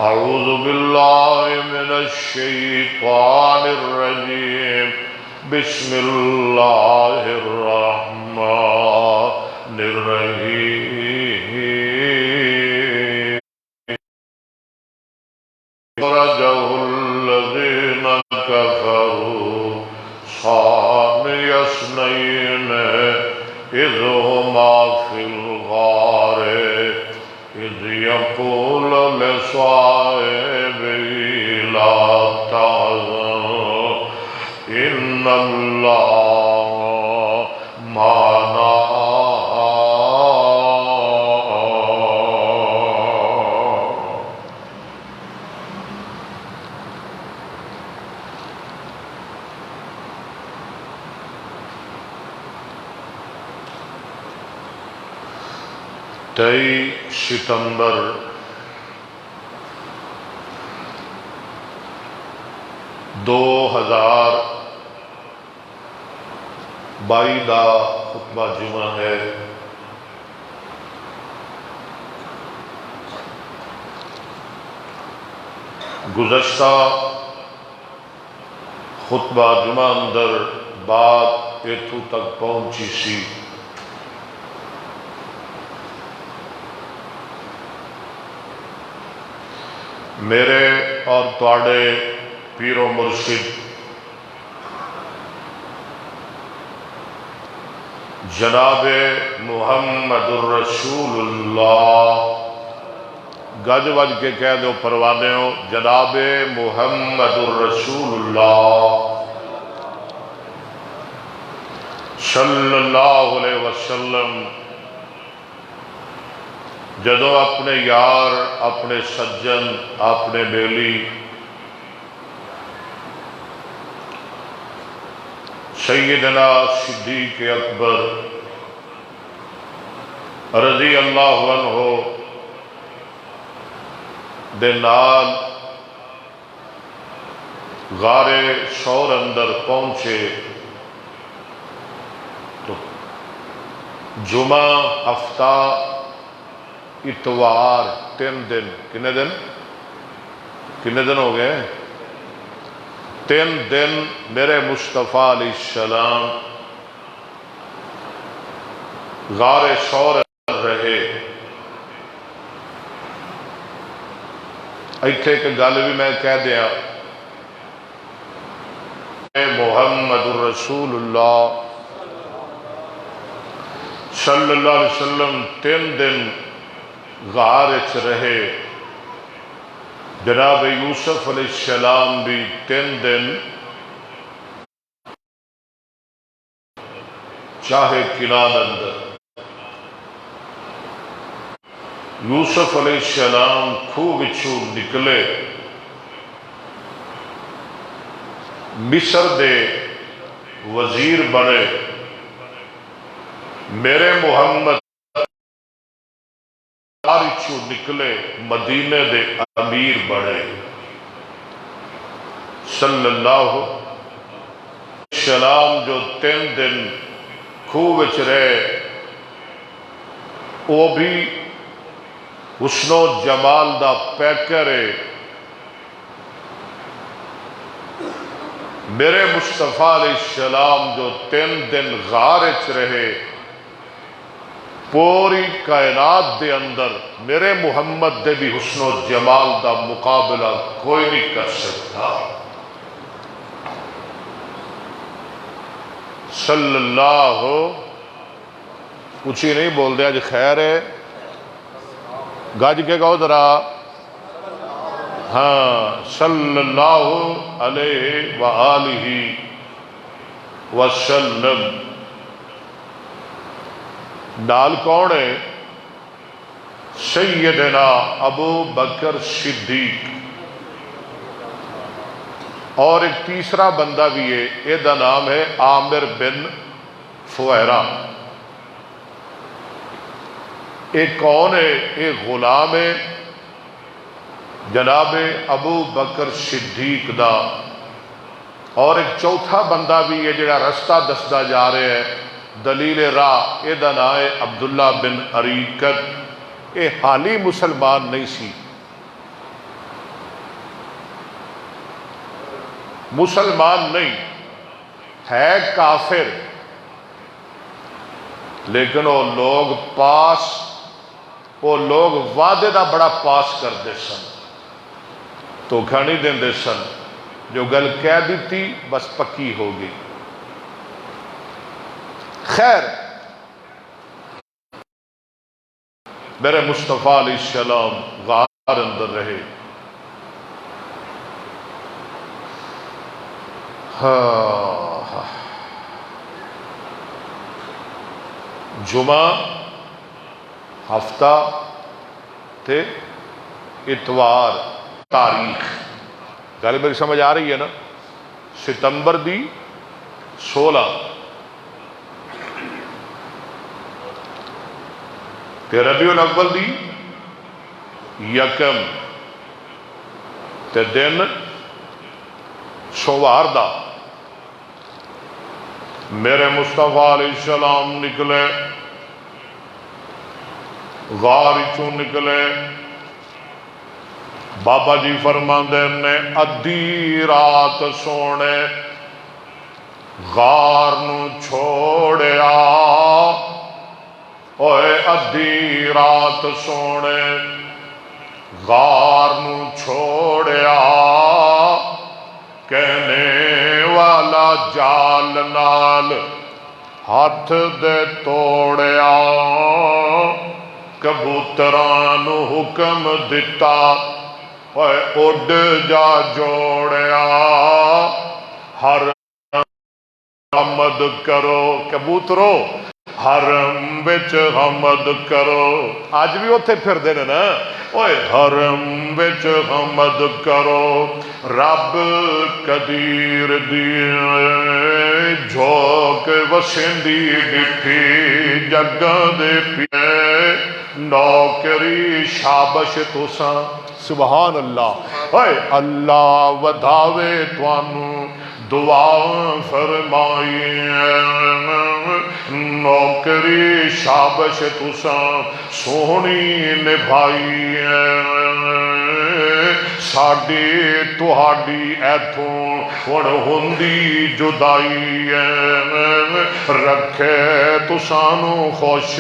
أعوذ بالله من الشيطان الرجيم بسم الله الرحمن الرحيم أخرجه الذين كفروا ثاني اثنين إذ هما في الغار إذ يقول لصاحبه لا تحزن إن الله معنا تئی ستمبر دو ہزار بائی دا خطبہ جمعہ ہے۔ گزشتہ خطبہ جمعہ اندر بات ایتھو تک پہنچی سی میرے اور تواڈے پیر و مرشد جناب محمد الرسول اللہ، گج وج کے کہہ دو پروانے ہو، جناب محمد الرسول اللہ صلی اللہ علیہ وسلم جدو اپنے یار، اپنے سجن، اپنے بیلی سیدنا صدیق اکبر رضی اللہ عنہ دے نال غار ثور اندر پہنچے تو جمعہ ہفتہ اتوار 3 دن، کنے دن ہو گئے؟ 3 دن میرے مصطفیٰ علیہ السلام غار ثور رہے۔ ایتھے کہ گل بھی میں کہہ دیا، محمد الرسول اللہ صلی اللہ علیہ وسلم 3 دن غار اچ رہے، جناب یوسف علیہ السلام بھی 3 دن چاہے کنان اندر۔ یوسف علیہ السلام کھوہ بچھو نکلے، مصر دے وزیر بنے، میرے محمد چو نکلے مدینے دے امیر بڑے صلی اللہ علیہ وسلم۔ جو 3 دن کھوہ وچ رہے، وہ بھی حسن و جمال دا پیکر ہے۔ میرے مصطفیٰ علیہ السلام جو 3 دن غار وچ رہے، پوری کائنات دے اندر میرے محمد دے بھی حسن و جمال دا مقابلہ کوئی نہیں کر سکتا صلی اللہ۔ اچھی نہیں بول دیا جی، خیر ہے، گاج کے کہو ذرا، ہاں، صلی اللہ علیہ وآلہ وسلم۔ نال کون ہے؟ سیدنا ابو بکر صدیق، اور ایک تیسرا بندہ بھی ہے، یہ دا نام ہے عامر بن فہیرہ۔ ایک کون ہے؟ ایک غلام ہے جناب ابو بکر صدیق دا، اور ایک چوتھا بندہ بھی ہے جڑا رستہ دسدا جا رہے ہے، دلیل راہ، یہ دا نام ہے عبداللہ بن اریکت۔ یہ حالی مسلمان نہیں سی، مسلمان نہیں ہے، کافر، لیکن وہ لوگ وعدے دا بڑا پاس کرتے سن، دھوکھا نہیں دیندے سن، جو گل کہہ دیتی بس پکی ہو گئی۔ خیر، میرے مصطفیٰ علیہ السلام غار اندر رہے۔ جمعہ ہفتہ تے اتوار تاریخ، گل میری سمجھ آ رہی ہے نا؟ ستمبر دی 16 تے ربیع الاول دی 1 تے دن سوار دا میرے مصطفیٰ علیہ السلام نکلے، غار چوں نکلے۔ بابا جی فرماندے نے ادھی رات سونے غار نو چھوڑیا، اوے ادھی رات سونے غار نو چھوڑیا، کہنے والا جال نال ہاتھ دے توڑیا، کبوتران حکم دتا اوے اڈ جا جوڑیا، ہر حمد کرو کبوترو، حرم بچ حمد کرو۔ آج بھی اتھے پھر دینے نا، اوے حرم بچ حمد کرو، رب قدیر دی جھوک وسندی ڈٹھی، جگہ دے پیے نوکری شابش تساں، سبحان اللہ۔ اوے اللہ ودھاوے توانوں دعا فرمائی، نوکری شابش تساں سونی نبھائی، ساڈی تہاڈی ایتھوں ہن ہوندی جدائی، رکھے تسانوں خوش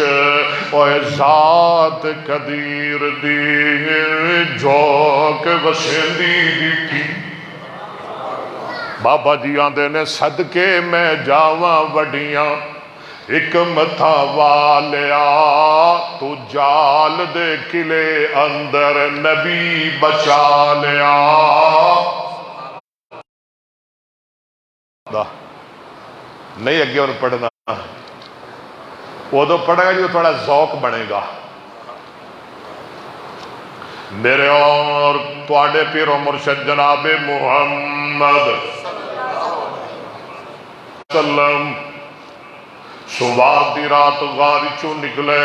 اوے ذات قدیر دی جھوک وسندی ڈٹھی۔ بابا جی آندے نے صدقے میں جاواں وڈیاں ایک متھا والیا، تو جال دے قلعے اندر نبی بچا لیا۔ نہیں اگے اور پڑھنا، وہ تو پڑھے گا جو تھوڑا ذوق بنے گا۔ میرے اور تواڈے پیر و مرشد جناب محمد وسلم سوار دی رات غار چوں نکلے،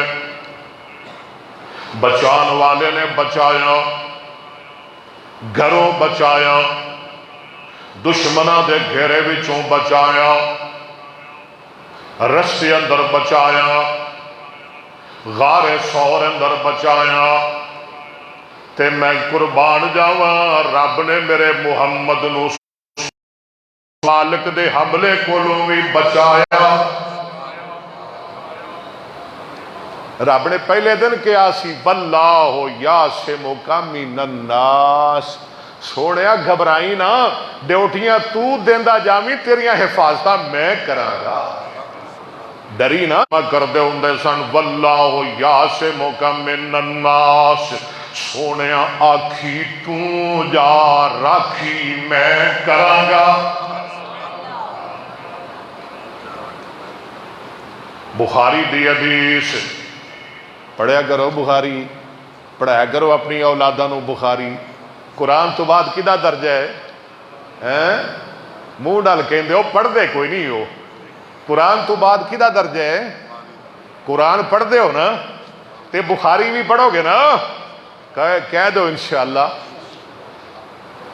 بچان والے نے بچایا، گھروں بچایا، دشمناں دے گھیرے وچوں بچایا، رستے اندر بچایا، غار سور اندر بچایا، تے میں قربان جاواں رب نے میرے محمد نو مالک دے حملے کولوں بھی بچایا۔ رب نے پہلے دن کیا سی واللہ یعصمک من الناس، سوڑیا گھبرائی نا، ڈیوٹیاں تو دیندا جاویں، تیریاں حفاظتاں میں کراں گا، ڈری نا کردے ہوندے سن۔ واللہ یعصمک من الناس، سونیا آکھی تو جا راکھی میں کراں گا۔ بخاری دی حدیث پڑھیا کرو، بخاری پڑھایا کرو اپنی اولاداں نو بخاری۔ قرآن تو بعد کدا درجہ ہے؟ منہ ڈال کہندے ہو پڑھ دے کوئی نہیں ہو، قرآن تو بعد کدا درجہ ہے؟ قرآن پڑھ دے ہو نا، تے بخاری بھی پڑھو گے نا، کہہ دو انشاءاللہ۔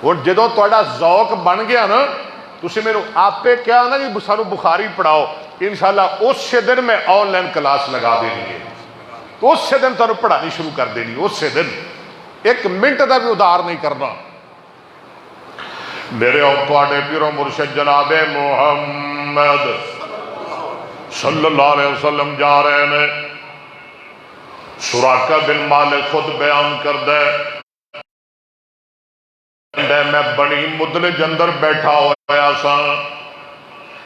اور جدو تہاڈا ذوق بن گیا نا، تسی میرے آپے کیا نا جی سانو بخاری پڑھاؤ، انشاءاللہ اس سے دن میں آن لائن کلاس لگا دینی ہے، تو اس سے دن تانوں پڑھانی شروع کر دینی، اس سے دن ایک منٹ دا بھی ادھار نہیں کرنا۔ میرے اور تواڈے پیرو مرشد جناب محمد صلی اللہ علیہ وسلم جا رہے ہیں. سراقہ بن مالک خود بیان کردہ میں بنی مدلج اندر بیٹھا ہویا سا.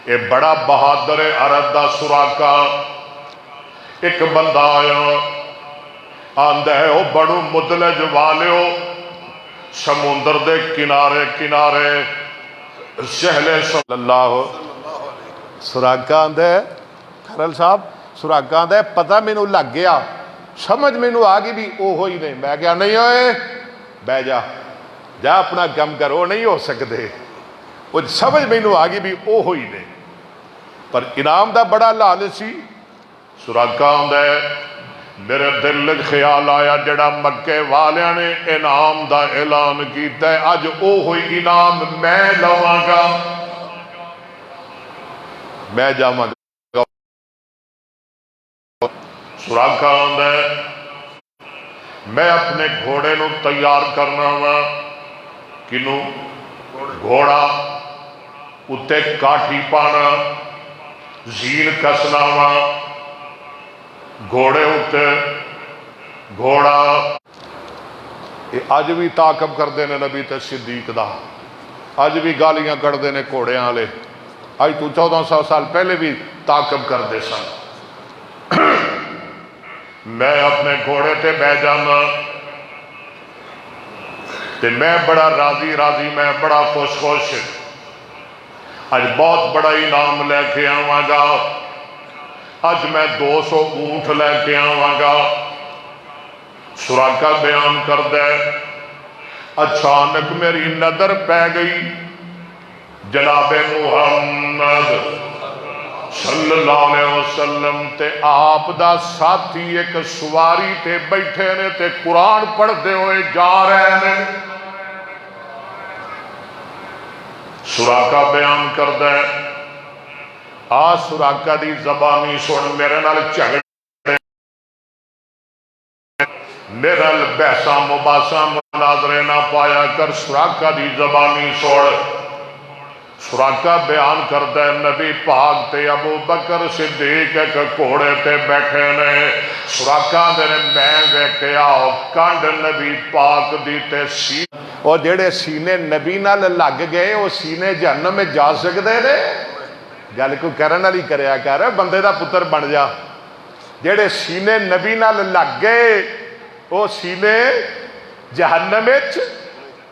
اے بڑا بہادر عرب دا سراقہ. ایک بندہ آیا آندہ ہے او بڑو مدلج والیو سمندر دے کنارے کنارے سہلے صلی اللہ. سراقہ آندہ ہے کھرل صاحب سراقہ آندہ ہے پتہ مینوں لگ گیا سمجھ مینوں آگی بھی او ہوئی نہیں. میں کیا نہیں ہوئے بہ جا جا اپنا کم کر وہ نہیں ہو سکتے. وہ سمجھ مینوں آگی بھی او ہوئی نہیں پر انعام دا بڑا لالچی. سراقہ آندہ ہے میرے دل خیال آیا جڑا مکے والیاں نے انعام دا اعلان کیتا ہے اج او ہوئی انعام میں لواں گا میں جاواں گا. سراقہ آندہ ہے میں اپنے گھوڑے نو تیار کرنا وا. کنو گھوڑا اتے کاٹھی پانا زین کسنا وا گھوڑے اتے گھوڑا. اج بھی تعاقب کردے نے نبی تے صدیق دا. اج بھی گالیاں کردے نے گھوڑیاں والے. اج تو 1400 سال پہلے بھی تعاقب کردے سن. میں اپنے گھوڑے تے بہ جانا تے میں بڑا راضی راضی میں بڑا خوش خوش اج بہت بڑا انعام لے کے آواں گا. اج میں 200 اونٹ لے کے آواں گا. سراقہ بیان کردہ اچانک میری نظر پہ گئی جناب محمد صلی اللہ علیہ وسلم تے آپ دا ساتھی ایک سواری تے بیٹھے نے تے قرآن پڑھ دے ہوئے جا رہے ہیں. سراقہ بیان کردہ سراقہ دی زبانی سن میرے نال جھگڑے میرا بحثاں مباحثاں مناظرے نہ پایا کر. سراقہ دی زبانی سن. سراقہ بیان کردہ نبی پاک تے ابو بکر صدیق ایک گھوڑے تے بیٹھے نے. سراقہ دے میں ویکھیا کنڈ نبی پاک دی تے سینے اور جڑے سینے نبی نال لگ گئے وہ سینے جہنم میں جا سکتے نے. گل کوئی کرن والی کریا کر بندے دا پتر بن جا. جڑے سینے نبی نال لگ گئے وہ سینے جہنم وچ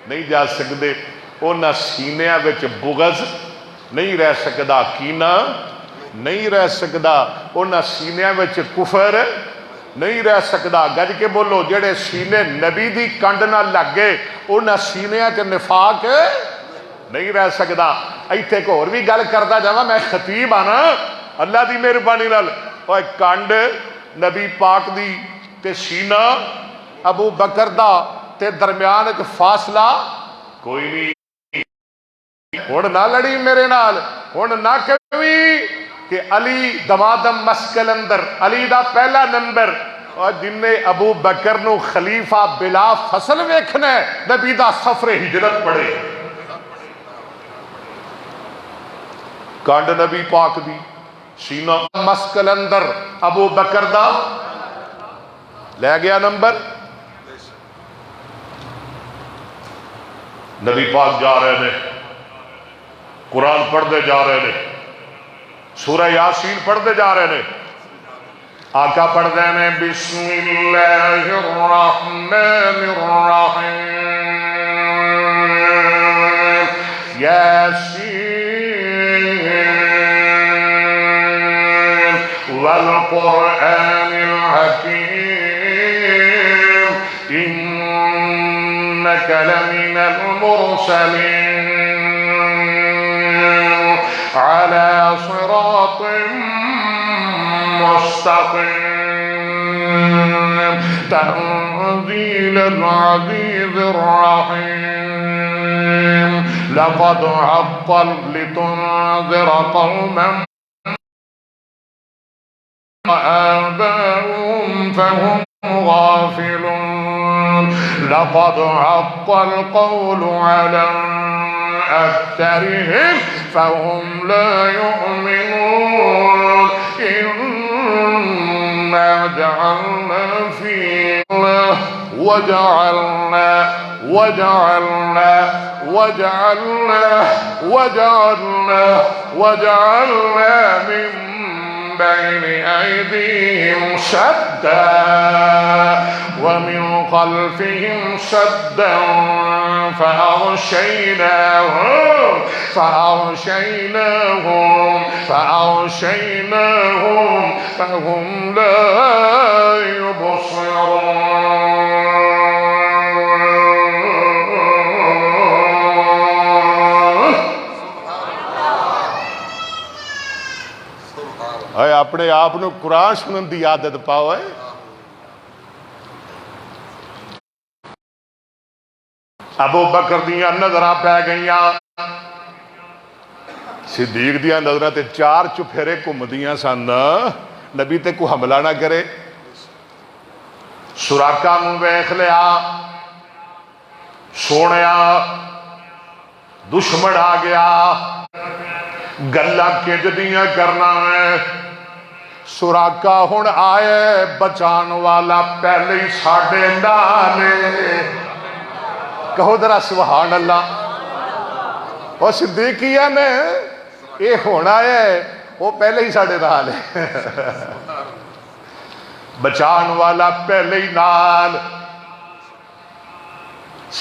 نہیں جا سکتے. انہاں سینیاں وچ بغض نہیں رہ سکدا کینہ نہیں رہ سکدا. انہاں سینیاں وچ کفر نہیں رہ سکدا. گج کے بولو جڑے سینے نبی دی کنڈ نہ لگ گئے انہاں سینیاں تے نفاق نہیں رہ سکدا. ایتھے کو اور بھی گل کردا جاواں میں خطیب آنا اللہ دی مہربانی نال. اوے کنڈ نبی پاک دی تے سینہ ابو بکر دا تے درمیان ایک فاصلہ کوئی نہیں. ہن نہ لڑی میرے نال. ہن نہ کہوی کہ علی دمادم مسکل اندر علی دا پہلا نمبر اور جن نے ابو بکر نو خلیفہ بلا فصل ویکھنا ہے نبی دا سفر ہجرت پڑے. کانڈ نبی پاک دی سینہ مسکل اندر ابو بکر دا لے گیا نمبر. نبی پاک جا رہے نے قرآن پڑھتے جا رہے نے سورہ یاسین پڑھتے جا رہے نے. آقا پڑھتے ہیں بسم اللہ الرحمن الرحیم یاسین والقرآن الحکیم انک لمن المرسلین على صراط مستقيم تنزيل العزيز الرحيم لقد حق لتنذر قوما آباؤهم فهم غافلون لقد حق القول على أكثرهم فهم لا يؤمنون إنا جعلنا في وجعلنا وجعلنا وجعلنا وجعلنا وجعلنا من بين أيديهم سدا ومن خلفهم سدا فأغشيناهم فهم لا يبصرون اے اپنے آپ نو قرآن سنن دی عادت پاؤ ہے ابو بکر دیاں نظراں پہ گئیاں صدیق دیاں نظراں تے چار چپھیرے گھومدیاں سن نبی تے کو حملہ نہ کرے سراقہ نو ویکھ لیا سونیا دشمن آ گیا گلاں کنج دیاں کرنا ہے سراقہ ہن آئے بچان والا پہلے ہی ساڈے نال کہو ذرا سبحان اللہ اور صدیقیہ نے یہ ہونا ہے وہ پہلے ہی ساڈے نال ہے بچان والا پہلے ہی نال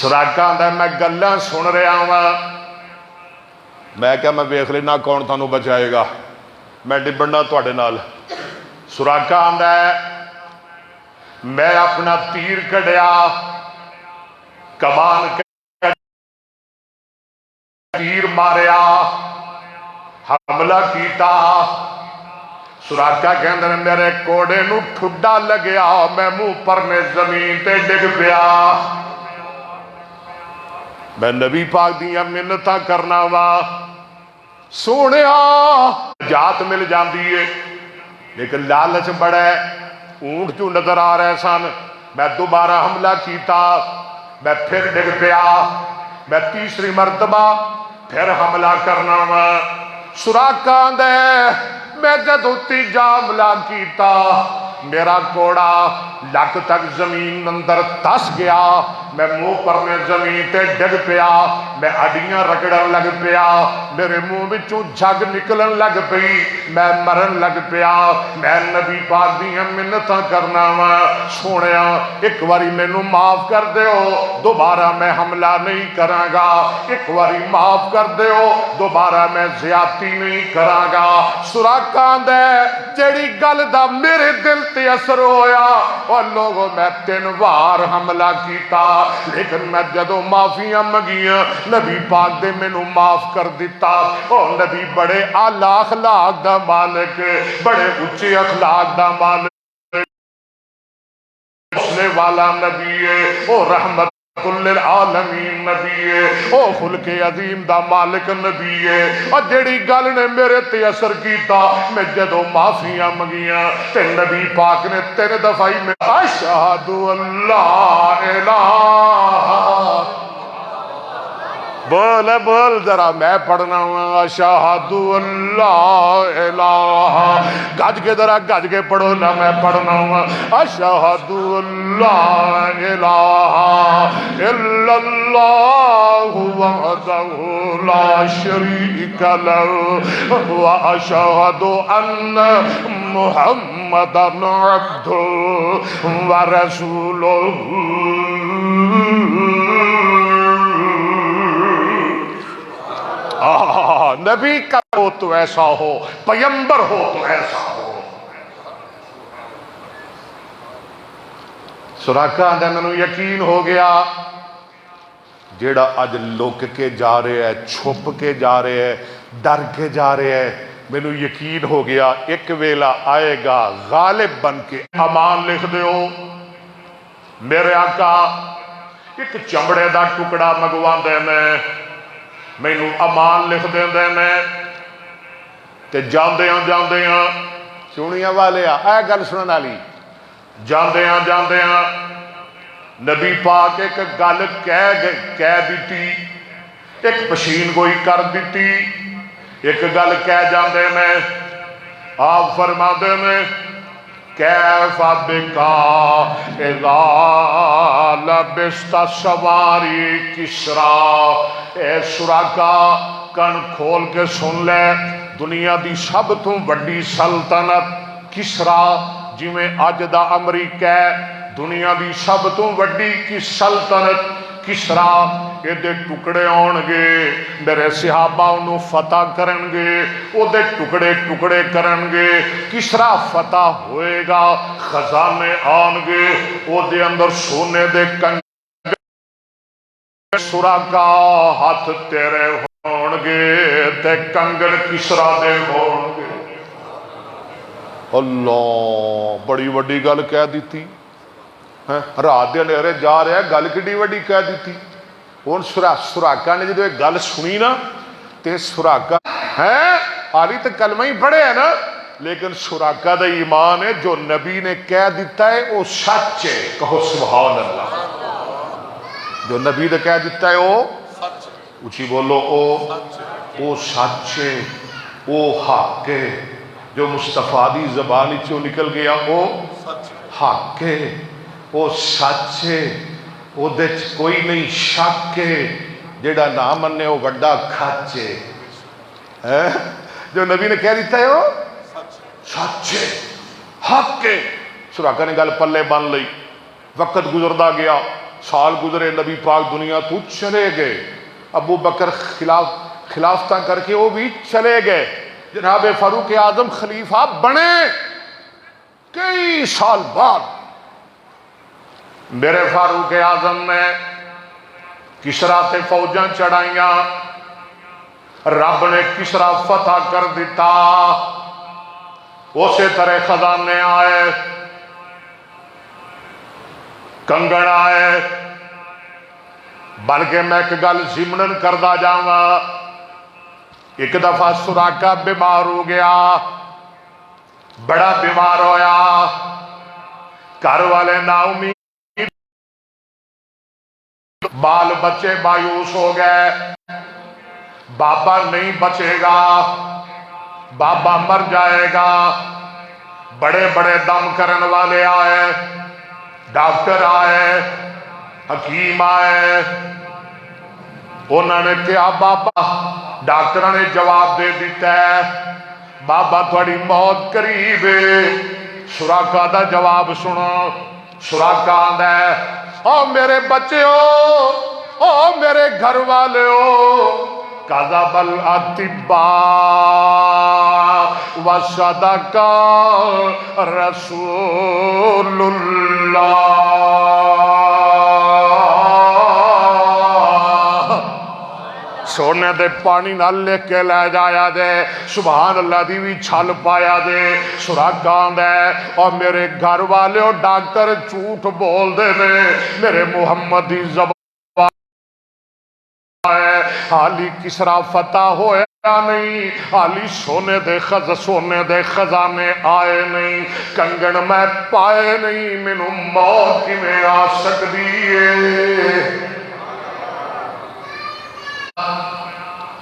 سراقہ آندا میں گلاں سن رہا ہاں میں کہا میں ویکھ لینا کون تھانوں بچائے گا میں ڈبڑنا تواڈے نال سراقہ آندا ہے میں اپنا تیر کڈیا کمان تیر ماریا حملہ کیتا سراقہ کہندے نے میرے کوڑے نو ٹھڈا لگیا میں منہ پر میں زمین تے ڈگ پیا میں نبی پاک دیاں منتاں کرنا وا سونیا جات مل جاندی ہے لیکن لالچ بڑا ہے اونٹ جو نظر آ رہے سن میں دوبارہ حملہ کیتا میں پھر ڈگ پیا میں تیسری مرتبہ پھر حملہ کرنا وا سراقہ آندا ہے میں جدوں تیجا حملہ کیتا میرا کوڑا لک تک زمین اندر دس گیا میں منہ پر میں زمین تے ڈگ پیا میں ہڈیاں رگڑن لگ پیا میرے منہ وچوں جھگ نکلن لگ پئی میں مرن لگ پیا میں نبی پاک دیاں منتاں کرنا وا سونیا ایک واری مینوں معاف کر دیو دوبارہ میں حملہ نہیں کراں گا ایک واری معاف کر دیو دوبارہ میں زیادتی نہیں کراں گا سراقہ آندا ہے جیڑی گل دا میرے دل تے اثر ہویا اور لوگوں میں 3 بار حملہ کیتا لیکن میں جدوں معافیاں منگیاں نبی پاک دے مینوں معاف کر دیتا اور نبی بڑے اعلی اخلاق دا مالک بڑے اونچے اخلاق دا مالک حوصلے والا نبی ہے او رحمت للعالمین نبی ہے او خلق عظیم دا مالک نبی ہے اور جیڑی گل نے میرے تے اثر کیتا میں جدوں معافیاں منگیاں تے نبی پاک نے 3 دفعہ میں اشہد اللہ الہ بول بول ذرا میں پڑھنا ہوں اشہد اللہ الہ گج کے ذرا گج کے پڑھو نا میں پڑھنا ہوں اشہد اللہ الہ الا اللہ وحدہ لا شریک لہ واشہد ان محمدا عبدہ ورسولہ نبی کا ہو تو ایسا ہو پیمبر ہو تو ایسا ہو سراقہ آندا مینوں یقین ہو گیا جیڑا اج لک کے جا رہے ہے چھپ کے جا رہے ہے ڈر کے جا رہے ہے مینوں یقین ہو گیا ایک ویلا آئے گا غالب بن کے امان لکھ دیو میرے آقا ایک چمڑے دا ٹکڑا منگواندے نے مینوں امان لکھ دیندے نے تے جاندیاں سونیاں والے اے گل سنن والی جاندیاں نبی پاک ایک گل کہہ دیتی ایک پشین گوئی کر دیتی، ایک گل کہہ جاندے میں، آپ فرما دے میں کیف بکا اذا لبست سواری کسرا۔ اے سراقا کن کھول کے سن لے، دنیا دی سب تو وڈی سلطنت کسرا جی میں اج دا امریکہ ہے، دنیا دی سب تو وڈی کی سلطنت کسرا، یہ دے ٹکڑے آن گے، میرے صحابہ انہوں فتح کرن گے، وہ دے ٹکڑے ٹکڑے کرن گے، کسرا فتح ہوئے گا، خزانے آن گے، وہ دے اندر سونے دے کنگے، سراقا ہاتھ تیرے ہون گے تے کنگن کسرا دے ہون گے۔ اللہ بڑی وڈی گل کہہ دیتی، رات دے نیرے جا رہا ہے، گل کڈی وڈی کہہ دیتی۔ ہن سراقا نے جدو ایک گل سنی نا تے سراقا ہے حالی تے کلمہ ہی پڑھے ہے نا، لیکن سراقا دا ایمان ہے جو نبی نے کہہ دیتا ہے وہ سچ ہے، کہو سبحان اللہ۔ جو نبی نے کہہ دیتا ہے وہ اچھی بولو او سچ ہے، وہ حق ہے، جو مصطفیٰ دی زبان چوں نکل گیا وہ حق ہے، وہ سچ ہے، وہ دیچ کوئی نہیں شک ہے، جیڑا نہ مننے وہ وڈا کھچ ہے۔ جو نبی نے کہہ دیتا ہے وہ سچ ہے، حق ہے۔ سراقا نے گل پلے بن لئی، وقت گزردا گیا، سال گزرے، نبی پاک دنیا تو چلے گئے، ابو بکر خلافتہ کر کے وہ بھی چلے گئے، جناب فاروق اعظم خلیفہ بنے کئی سال بعد۔ میرے فاروق اعظم نے کسرا تے فوجاں چڑھائیاں، رب نے کسرا فتح کر دیتا، اسی طرح خزانے آئے، کنگن آئے، بلکہ میں ایک گل ضمنن کردا جاواں، ایک دفعہ سراقا بیمار ہو گیا، بڑا بیمار ہویا، گھر والے نا امید، بال بچے مایوس ہو گئے، بابا نہیں بچے گا، بابا مر جائے گا۔ بڑے بڑے دم کرن والے آئے، ڈاکٹر آئے، حکیم آئے، انہوں نے کہا بابا، ڈاکٹر نے جواب دے دیتا ہے بابا تھوڑی موت قریب ہے۔ سراقا دا جواب سنو، سراقا آندا ہے او میرے بچے ہو، او میرے گھر والے ہو، کذب الاطباء وصدق رسول اللہ۔ سونے دے پانی نہ لے کے لے جایا دے، سبحان اللہ دی بھی چھل پایا دے۔ سراقا آندا ہے اور میرے گھر والے اور ڈاکٹر جھوٹ بول دے نے، میرے محمد دی زبان ہے، حالی کسرا فتح ہویا نہیں، حالی سونے دے خزانے آئے نہیں، کنگن میں پائے نہیں، مینوں موت کی میں آ سکتی ہے۔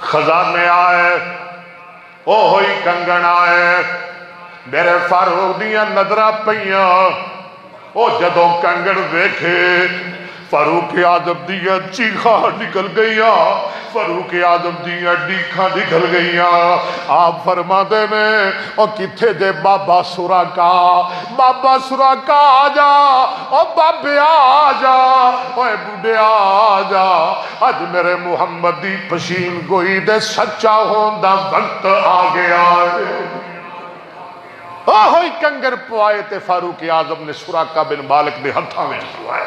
خزانے آئے، او ہوئی کنگن آئے، میرے فاروق دیاں نظرہ پئیاں، او جدوں کنگن ویکھے فاروق اعظم دیاں چیخاں نکل گئیاں، فاروق اعظم دیاں ڈیکھاں نکل گئیاں۔ آپ فرما دے نے او کتھے دے بابا سراقا، بابا سراقا آ جا، او بابے آ جا، اوے بوڑھے آ جا، اج میرے محمد دی پشین گوئی دے سچا ہون دا وقت آ گیا ہے۔ ہوئی کنگر پوائے تے فاروق اعظم نے سراقا بن مالک دے ہتھاں وچ پوائے۔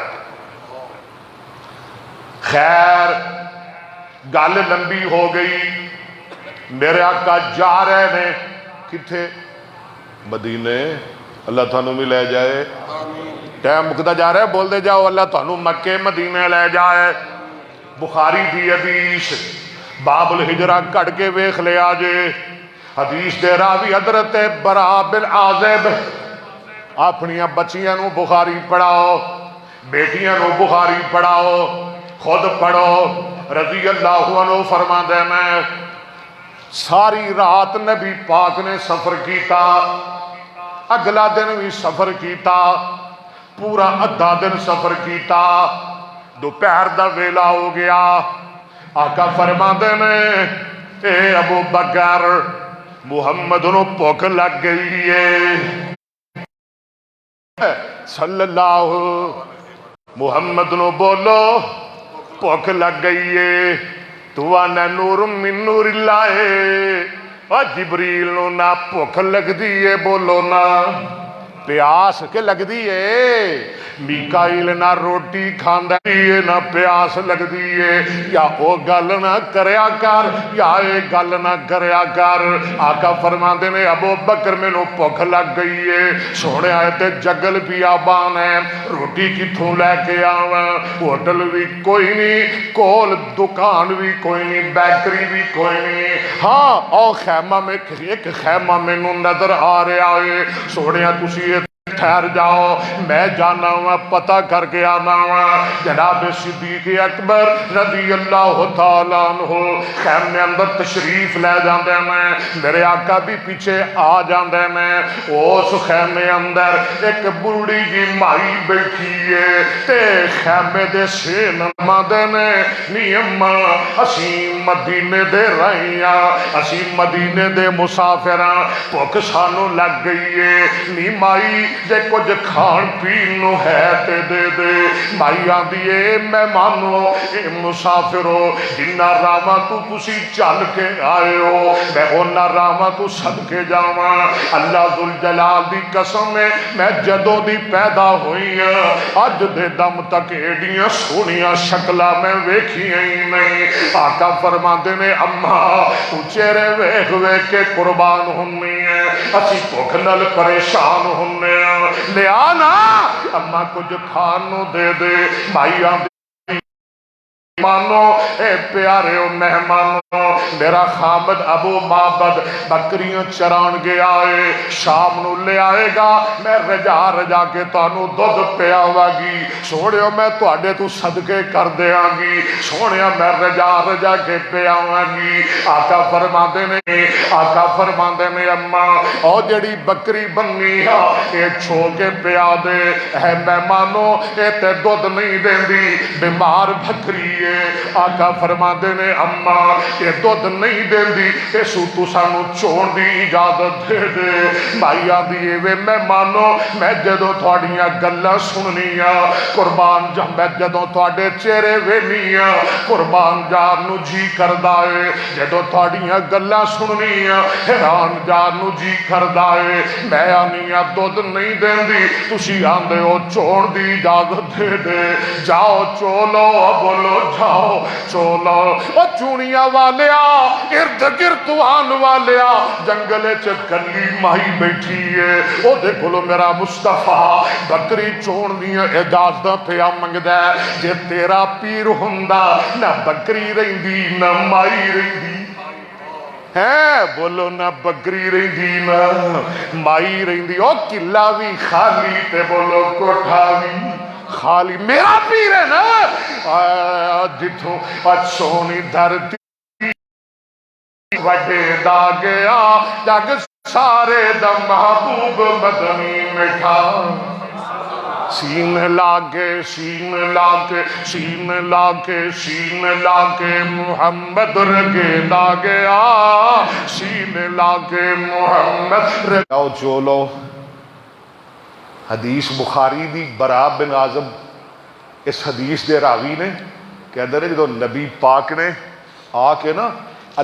خیر گل لمبی ہو گئی، میرے آقا جا رہے نے کتھے؟ مدینے، اللہ تھانوں بھی لے جائے، ٹائم مکتا جا رہا ہے، بول دے جاؤ اللہ تھانوں مکے مدینے لے جائے۔ بخاری دی حدیث باب الہجرہ کٹ کے ویکھ لے آجے، حدیث دے راوی حضرت برا بن عازب، اپنیاں بچیاں نو بخاری پڑھاؤ، بیٹیاں نو بخاری پڑھاؤ، خود پڑھو. رضی اللہ عنہ فرماندے میں ساری رات نبی پاک نے سفر کیتا، اگلا دن بھی سفر کیتا، پورا ادھا دن سفر کیتا، دوپہر دا ویلا ہو گیا. آقا فرماندے نے اے ابو بکر محمد نو بھوک لگ گئی ہے. صلی اللہ محمد نو بولو بھوک لگ گئی ہے. تو آنا نور من نور اللہ ہے. اور جبریل نو نہ بھوک لگ دی ہے، بولو نا پیاس کے لگ دی ہے. میکائیل نہ روٹی کھاندا ہے نہ پیاس لگ دی ہے. یا او گل نہ کریا کر یا اے گل نہ کریا کر. آقا فرماندے نے ابو بکر مینوں بھوک لگ گئی ہے. سونے آئے تے جگل بیابان ہے، روٹی کتھوں لے کے آواں؟ ہوٹل بھی کوئی نہیں، کول دکان بھی کوئی نہیں، بیکری بھی کوئی نہیں. ہاں او خیمہ میں ایک خیمہ مینوں نظر آ رہا ہے. سونے تسی ٹھہر جاؤ، میں جانا ہوا پتہ کر کے آنا ہوا. جناب صدیق اکبر رضی اللہ تعالیٰ عنہ خیمے اندر تشریف لے جاندے میں، میرے آقا بھی پیچھے آ جاندے میں. اس خیمے اندر ایک بوڑھی جی مائی بیٹھی ہے تے خیمے دے سے نمادے نے نی اماں اسی مدینے دے رہیاں، اسی مدینے دے مسافراں، بھوک سانو لگ گئی ہے. نی مائی جے کچھ کھان پینو ہے تے دے دے. مائی آندی اے مہمانو اے مسافرو، جنہ راواں تو تسی چل کے آئے ہو میں انہاں راواں تو صدقے جاواں. اللہ ذوالجلال دی قسم ہے میں جدوں دی پیدا ہوئی ہاں اج دے دم تک ایڈیاں سونیاں شکلاں میں ویکھیاں ہی نہیں. آقا فرماندے نے اماں تو چہرے ویکھ ویکھ کے قربان ہونی ہے، اسی بھوک نال پریشان ہونے لے آنا اماں کچھ کھانو دے دے. بھائی مہمانو اے پیارے و مہمانو، میرا خامد ابو معبد بکریاں چران گیا ہے، شام نو لے آئے گا، میں رجا رجا کے تانوں دودھ پیاواں گی. سوڑیو میں تواڈے تو صدقے کر دیاں گی، سوڑیا میں رجا رجا کے پیاواں گی. آقا فرماندے نے اماں او جڑی بکری بننی ہے اے چھو کے پیا دے. اے مہمانو اے تے دودھ نہیں دیندی، بیمار بکری ہے. آقا فرماندے نے اماں یہ دودھ نہیں دیندی، اس تو سانو چون دی اجازت دے دے. مائی آندی وے مہمانو میں جدوں تھوڑیاں گلاں سننیاں قربان جا، میں جدوں تھوڑے چہرے وینیاں قربان جان نو جی کردا ہے. جدوں تھوڑیاں گلاں سننیاں حیران جان نو جی کردا ہے. میں آنیاں دودھ نہیں دیندی، تسی آندے ہو چون دی اجازت دے دے. جاؤ چولو بولو جاؤ چولو. او چونیاں والیا ارد گرد آن والیا جنگلے چکلی مائی بیٹھی ہے. او دیکھو لو میرا مصطفیٰ بکری چون دیا اجازت پیا منگدا ہے. جے تیرا پیر ہوندا نہ بکری رہندی نہ مائی رہندی ہے، بولو نہ بکری رہندی نہ مائی رہندی. او قلعہ بھی خالی تے بولو کوٹھا بھی خالی. میرا پیر ہے نا جتھوں سونی دھرتی وڈے دا گیا جگ سارے دا محبوب مدنی مٹھا. سین لاگے سین لاگے سین لاگے سین لاگے محمد رگے لاگیا سین لاگے محمد رگاؤ چولو. حدیث بخاری دی برا بن عازب اس حدیث دے راوی نے کہندے نے جدوں نبی پاک نے آ کے نا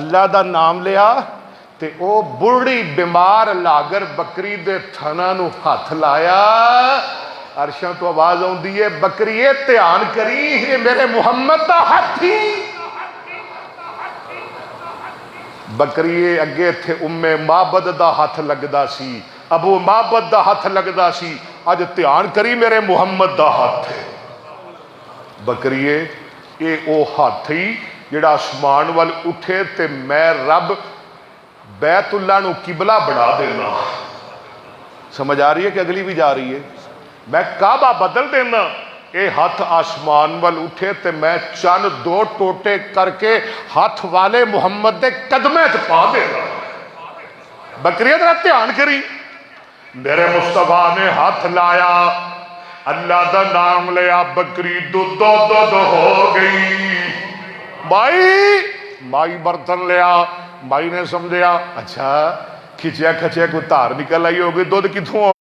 اللہ دا نام لیا تے او بڑی بیمار لاگر بکری دے تھنا نو ہاتھ لایا. عرشاں تو آواز آوندی ہے بکریے دھیان کری یہ میرے محمد دا ہاتھ ہی. بکریے اگے تھے ام معبد دا ہاتھ لگدا سی، ابو معبد دا ہاتھ لگدا سی، اج دھیان کری میرے محمد دا ہاتھ ہے. بکریے اے او ہاتھ ہی جڑا آسمان وال اٹھے تے میں رب بیت اللہ نو قبلہ بنا دینا. سمجھ آ رہی ہے کہ اگلی بھی جا رہی ہے؟ میں کعبہ بدل دینا یہ ہاتھ آسمان وال اٹھے تے میں چند دو ٹوٹے کر کے ہاتھ والے محمد دے قدمے تے پا دے گا. بکری ذرا دھیان کری. میرے مصطفیٰ نے ہاتھ لایا, اللہ دا نام لیا, بکری دودھ ہو گئی. مائی برتن لیا, مائی نے سمجھیا اچھا کھچیا کھچیا کوئی تار نکل آئی ہوگی, دودھ کتوں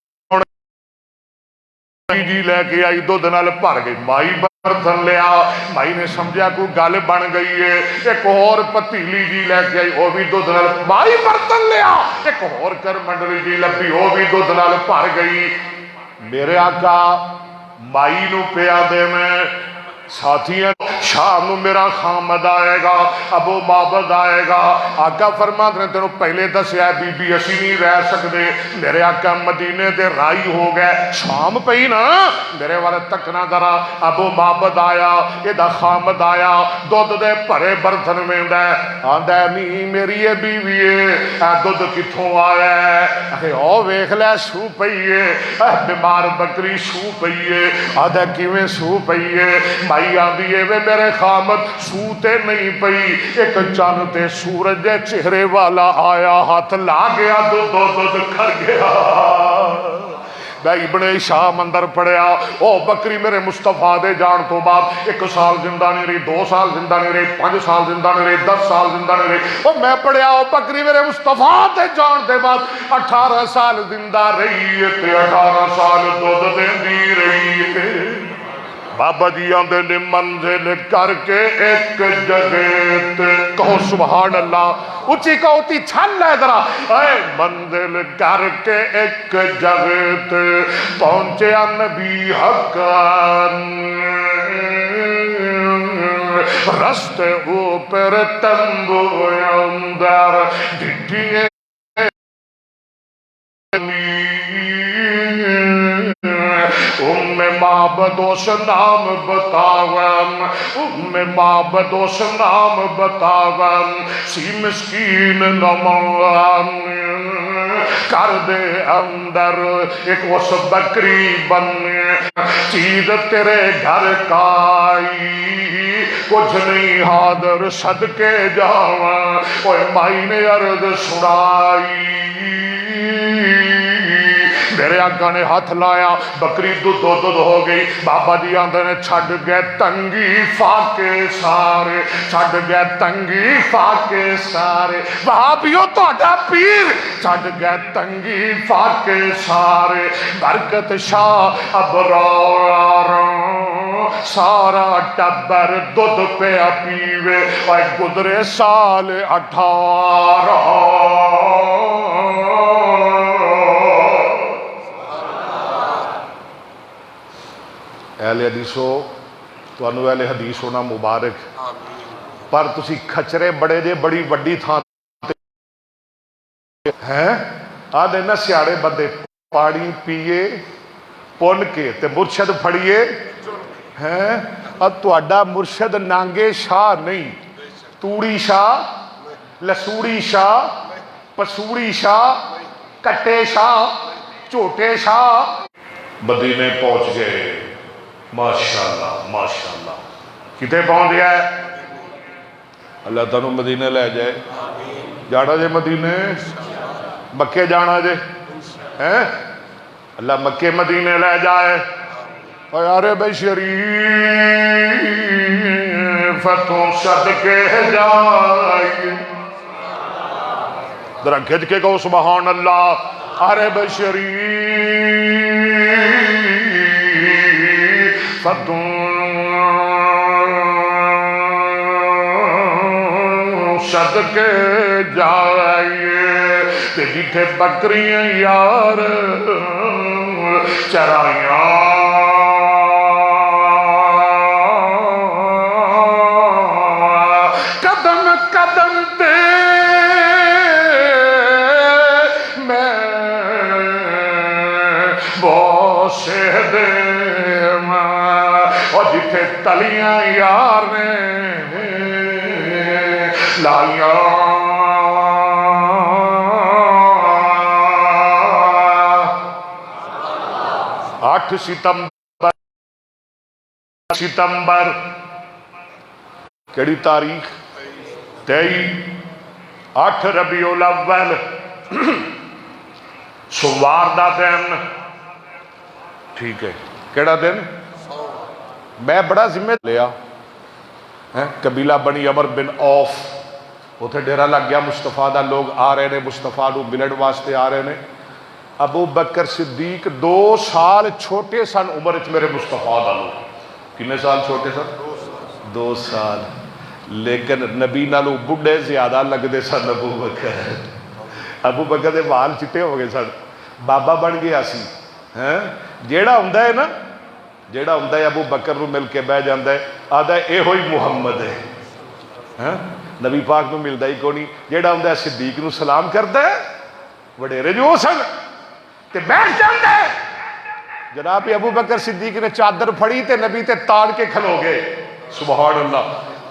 جی لے کے آئی, دودھ نال بھر گئی. مائی برتن لیا, مائی نے سمجھا کوئی گل بن گئی ہے, ایک اور پتیلی جی لے کے آئی, وہ بھی دودھ نال. مائی برتن لیا, ایک اور کر منڈلی جی لبھی, وہ بھی دودھ نال بھر گئی. میرے آقا مائی نو پیا دے میں ساتھیاں, شام نو میرا خامد آئے گا, ابو مابد آئے گا. آقا فرماتے نے تینوں پہلے دسیا بی بی اسی نہیں رہ سکتے. میرے آقا مدینے دے رائی ہو گئے, شام پئی نا, میرے والے تکنا ذرا. ابو مابد آیا, یہ خامد آیا, دودھ دے بھرے برتن میں آندا نہیں میری یہ بیوی ہے, دودھ کتوں آیا ہے؟ او ویکھ لے سو پئی ہے, بیمار بکری سو پئی ہے. آندا کیویں سو پئی ہے؟ مائی آندی ہے وے میرے خامد سو تے نہیں پئی, ایک چاند تے سورج دے چہرے والا آیا, ہاتھ لا گیا, دودھ کھر گیا. میں ابن ہشام اندر پڑھیا, او بکری میرے مصطفیٰ دے جان تو بعد 1 سال زندہ نہیں رہی, 2 سال زندہ نہیں رہی, 5 سال زندہ نہیں رہی, 10 سال زندہ نہیں رہی. او میں پڑھیا او بکری میرے مصطفیٰ دے جان دے بعد 18 سال زندہ رہی ہے, تے 18 سال دودھ دیندی رہی ہے. بابا جی آندے نے منزل کر کے ایک جگہ, کہو سبحان اللہ, اچھی کہوتی چھل ہے ذرا. اے منزل کر کے ایک جگہ پہنچے نبی حق, رستے اوپر تنبو اندر ڈھٹیے معبدوس نام بتاون, معبدوس نام بتاون, سی مسکین نمان کر دے اندر ایک اس بکری بن, چیز تیرے گھر کائی, کچھ نہیں حاضر صدقے جاواں. اوے مائی نے عرض سنائی, میرے آقا نے ہاتھ لایا, بکری دودھ ہو گئی. بابا جی آندے نے چھڈ گئے تنگی فاقے سارے, چھڈ گئے تنگی فاقے سارے. وہابیو تہاڈا پیر چھڈ گئے تنگی فاقے سارے. برکت شاہ ابرار سارا ٹبر دودھ پیا پیوے, اور گزرے سال 18. اہل حدیثو, تانوں اہل حدیث ہونا مبارک, پر تسی کھچرے بڑے جے بڑی وڈی تھان ہیں. آدھے نا سیاڑے بندے پاڑی پیے پن کے تے مرشد پھڑیے ہیں. اب تہاڈا مرشد نانگے شاہ نہیں, توڑی شاہ, لسوڑی شاہ, پسوڑی شاہ, کٹے شاہ, چوٹے شاہ. مدینے پہنچ گئے, ماشاءاللہ ماشاءاللہ. کتے پہنچ گیا ہے؟ اللہ تعالیٰ مدینے لے جائے. جانا جے مدینے, مکے جانا جے ہیں, اللہ مکے مدینے لے جائے. اور یار بھائی شریفتوں صدقے جائے, ذرا کھچ کے کہو سبحان اللہ. ارے بھائی فتوں صدقے جائیے, تے جتھے بکریاں یار چرائیاں, قدم قدم تے میں بوسے دے, اور جتھے تلیاں یار نے لائیاں, 8 ستمبر ستمبر کیڑی تاریخ 23 8 ربیع الاول سوار دا دن ٹھیک ہے کیڑا دن میں بڑا ذمہ لیا قبیلہ بنی عمر بن اوف اتھے ڈیرا لگ گیا مصطفیٰ دا لوگ آ رہے نے مصطفیٰ نو ملن واسطے آ رہے نے ابو بکر صدیق 2 سال چھوٹے سن عمر وچ میرے مصطفیٰ دا لوگ کنے سال چھوٹے سن 2 سال لیکن نبی نالو بڑھے زیادہ لگدے سن ابو بکر دے وال چٹے ہو گئے سن بابا بن گیا سی جیڑا ہوندا ہے نا جیڑا ہوندا ہے ابو بکر نو مل کے بہ جاندا ہے آدا اے ہوئی محمد ہے نبی پاک نو ملدا ہی کوئی نہیں جیڑا ہوندا ہے صدیق نو سلام کردا ہے وڈیرے جو سن تے بیٹھ جاندا ہے جناب ابو بکر صدیق نے چادر پھڑی تے نبی تے تاڑ کے کھلو گئے سبحان اللہ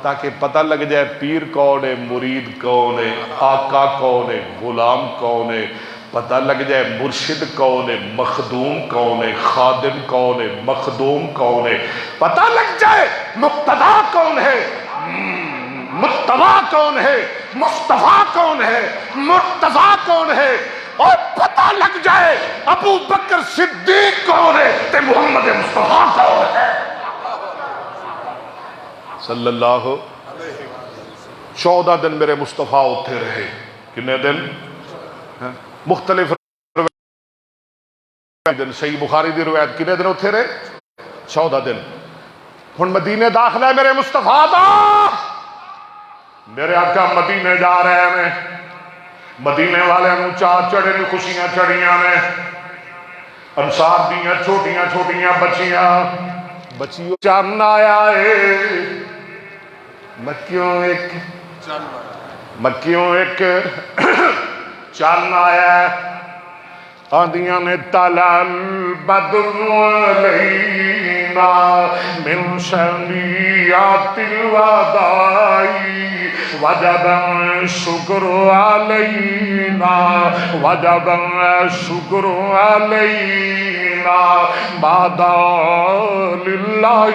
تاکہ پتہ لگ جائے پیر کون ہے مرید کون ہے آقا کون ہے غلام کون ہے پتہ لگ جائے مرشد کون ہے مخدوم کون ہے خادم کون ہے مخدوم کون ہے پتہ لگ جائے مقتدا کون ہے متبع کون ہے مصطفیٰ کون ہے مرتضیٰ کون ہے اور پتہ لگ جائے ابو بکر صدیق کون ہے تے محمد مصطفیٰ کون ہے صلی اللہ 14 دن میرے مصطفیٰ اتھے رہے کنے دن مختلف دن صحیح بخاری دی روایت کنے دن اتھے رہے 14 دن ہن مدینے داخلہ ہے میرے مصطفیٰ دا میرے آقا مدینے جا رہے ہیں مدینے والے انہوں چار چڑھے نے خوشیاں چڑھیاں نے انصار دیاں چھوٹیاں چھوٹیاں بچیوں چان آیا ہے مکیوں ایک چان آیا ہے آندیاں نے طلع البدر علینا من شنیات الوداع وجب الشکر علینا وجب الشکر علینا بادا للہ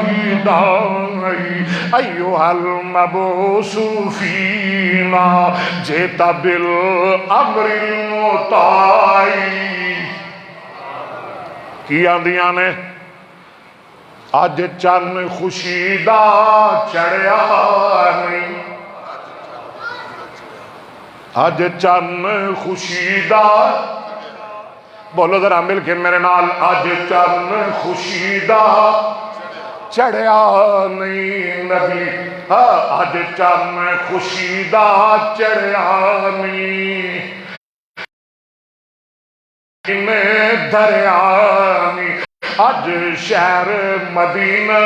دائی ایوہ المبعوث فینا جیتا بالامر المطاعی کی آندیاں نے آج چن خوشی دا چڑھیا نہیں آج چن خوشی دا بولو ذرا مل کے میرے نال آج چن خوشی دا چڑھیا نہیں نبی آج چن خوشی دا چڑھیا نہیں دریا نہیں اج شہر مدینہ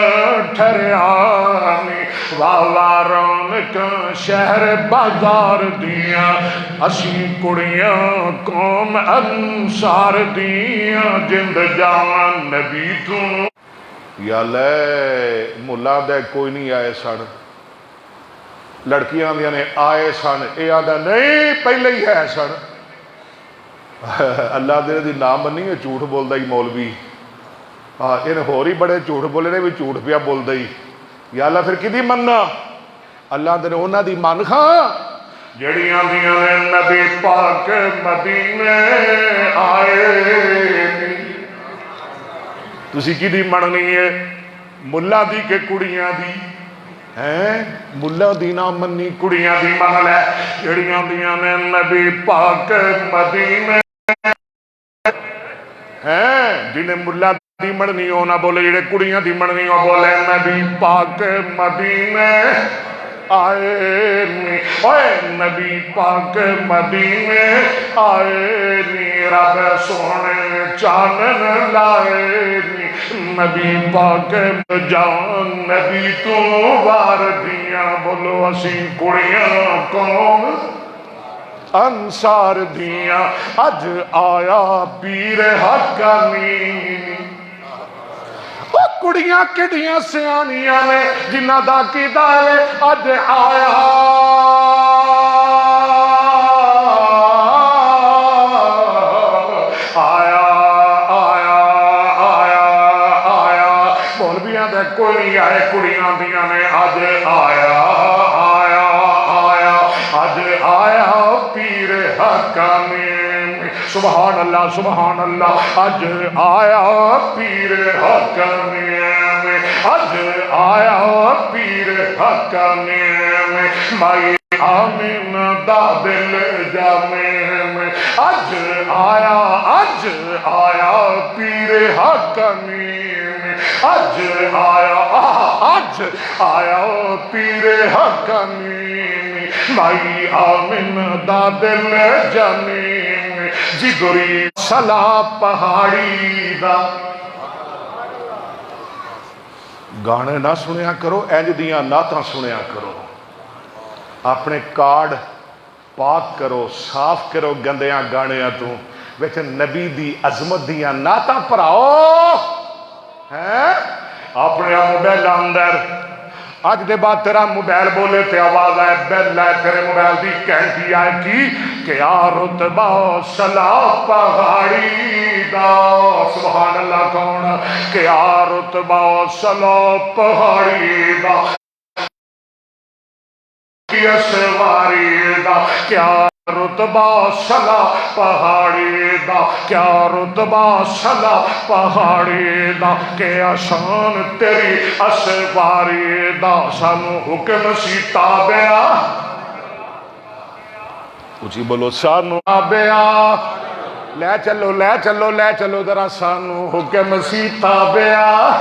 ٹھریانی والا رونق شہر بازار دیاں اسی کڑیاں قوم انصار دیاں جند جان نبی تو یا لے ملا دے کوئی نہیں آئے سن لڑکیاں دیا نے آئے سن اے آدھا نہیں پہلے ہی ہے سن اللہ دے دی نام بنی ہے جھوٹ بول دا ہی مولوی ان ہو رہی بڑے جھوٹ بولے نے بھی جھوٹ پیا بول دا ہی یا اللہ پھر کدی مننا اللہ دے انہاں دی من خاں جڑیاں دیاں نے نبی پاک مدینے آئے تسی کدی مننی ہے ملا دی کے کڑیاں دی ملا دی نہ منی کڑیاں دی من لے جڑیاں دیاں نے نبی پاک مدینے جنہیں ملا دی مننی ہو نہ بولے جڑے کڑیاں دی مننی ہو بولے نبی پاک مدینے آئے نی اوے نبی پاک مدینے آئے نی رب سونے چانن لائے نی نبی پاک جان نبی تو وار دیاں بولو اسی کڑیاں کون انصار دیاں اج آیا پیر حقانی کڑیاں کڑیاں سیانیاں نے جنہ دا کی دائے اج آیا آیا آیا آیا مولویاں دے کوئی ہے کڑیاں دیاں نے اج آیا آیا آیا اج آیا پیر حقانی سبحان اللہ سبحان اللہ اج آیا پیر حقانی اج آیا پیر حقانی مائی آمین دا دل جامع اج آیا پیر حقانی اج آیا پیر حقانی مائی آمین دا دل جامع جگری سلا پہاڑی دا گانے نہ سنیا کرو انج دیاں نعتاں سنیا کرو اپنے کارڈ پاک کرو صاف کرو گندیاں گانیاں تو ویچ نبی دی عظمت دیاں نعتاں پڑھاؤ ہیں اپنے موبائل اندر اج دے بعد تیرا موبائل بولے تے آواز آئے بیل آئے تیرے موبائل دی کہنٹی آئے کی کہ آ رتبہ سلا پہاڑی دا سبحان اللہ کون کہ آ رتبہ سلا پہاڑی دا سواری دا کیا رتبہ سلا پہاڑی دا کیا رتبہ سلا پہاڑی دا کہ آسان تیری اسواری دا سانو حکم سی تابعہ اچھی بولو سانو تابعہ لے چلو ذرا سانو حکم سی تابعہ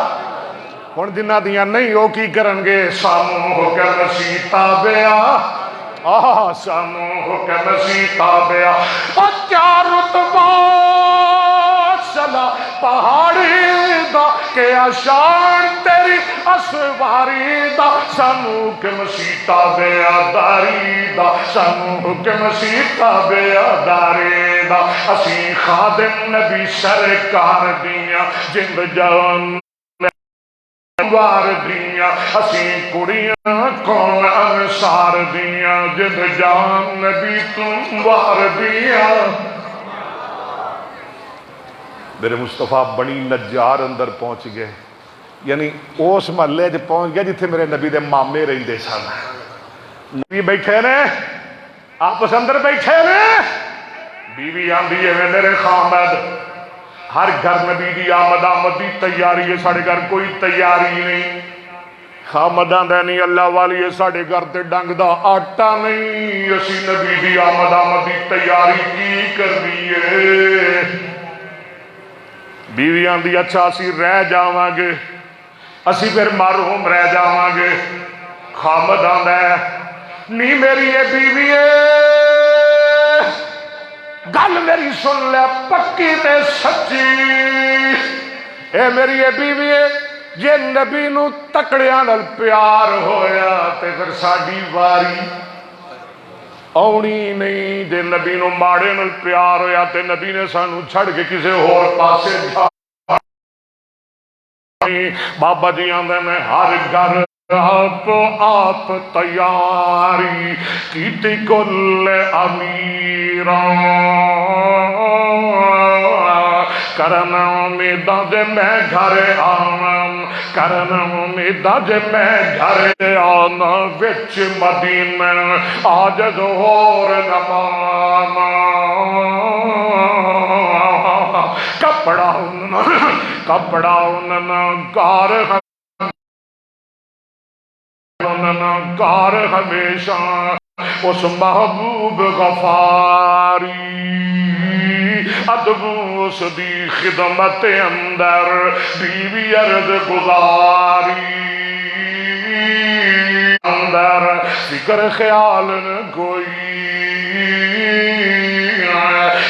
ہن جنہ دیاں نہیں ہو کی کرن گے سانو حکم سی تابعہ سانو حکم سی تابعہ کیا رتبہ سلا پہاڑی دا کہ آشان تیری اسواری دا سانو حکم سی تابعہ داری دا سانو حکم سی تابعہ داری دا اسی خادم نبی سرکار دیاں جند جان وار دیاں اسی کڑیاں کون انصار دیاں جد جان نبی تم وار دیاں میرے مصطفیٰ بنی نجار اندر پہنچ گئے یعنی اس محلے جے پہنچ گیا جتھے میرے نبی دے مامے رہندے سن نبی بیٹھے نے آپس اندر بیٹھے نے بیوی آندی ہے میرے خامد ہر گھر نبی دی آمد دی تیاری ہے ساڑھے گھر کوئی تیاری نہیں خامدان دینی اللہ والی ہے ساڑھے گھر تے ڈنگ دا آٹا نہیں اسی نبی دی آمد دی تیاری کی کرنی ہے بیویاں دی اچھا اسی رہ جاواں گے اسی پھر محروم رہ جاواں گے خامدان دے نہیں میری یہ بیوی ہے گل میری سن لے پکی تے سچی اے میری یہ بیوی ہے جے نبی نو تکڑیاں نال پیار ہویا تے پھر ساڈی واری آنی نہیں جے نبی نو ماڑے نال پیار ہویا تے نبی نے سانو چھڑ کے کسے ہور پاسے جا بابا جی آندے میں ہر گھر آپ تیاری کیتی کل امیران کرنا امیدہ جے میں گھر آمم کرنا امیدہ جے میں گھر آنا وچ مدینہ آج ظہور نمانا کپڑا اننا کار ہمیشہ اس محبوب غفاری ادب اس دی خدمت اندر بیوی عرض گزاری اندر فکر خیال نہ کوئی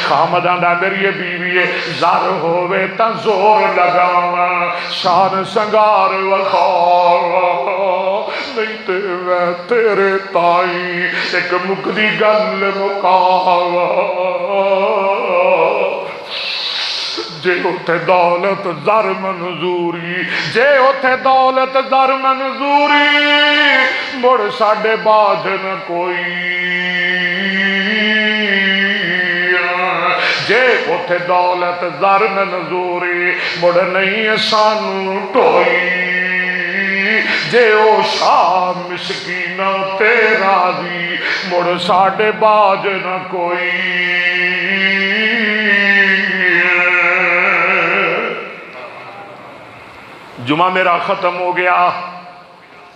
خامدان دا میری بیوی زار ہوئے تا زور لگانا شان سنگار وخار نہیں تے میں تیرے تائی ایک مکدی گل مکاوا جے اتے دولت زر منظوری جے اتے دولت زر منظوری مڑ ساڑے باج نہ کوئی جے اتے دولت زر منظوری مڑ نہیں سانو ٹوئی جے او شاہ مسکینہ تے راضی مڑ ساڈے باج نہ کوئی جمعہ میرا ختم ہو گیا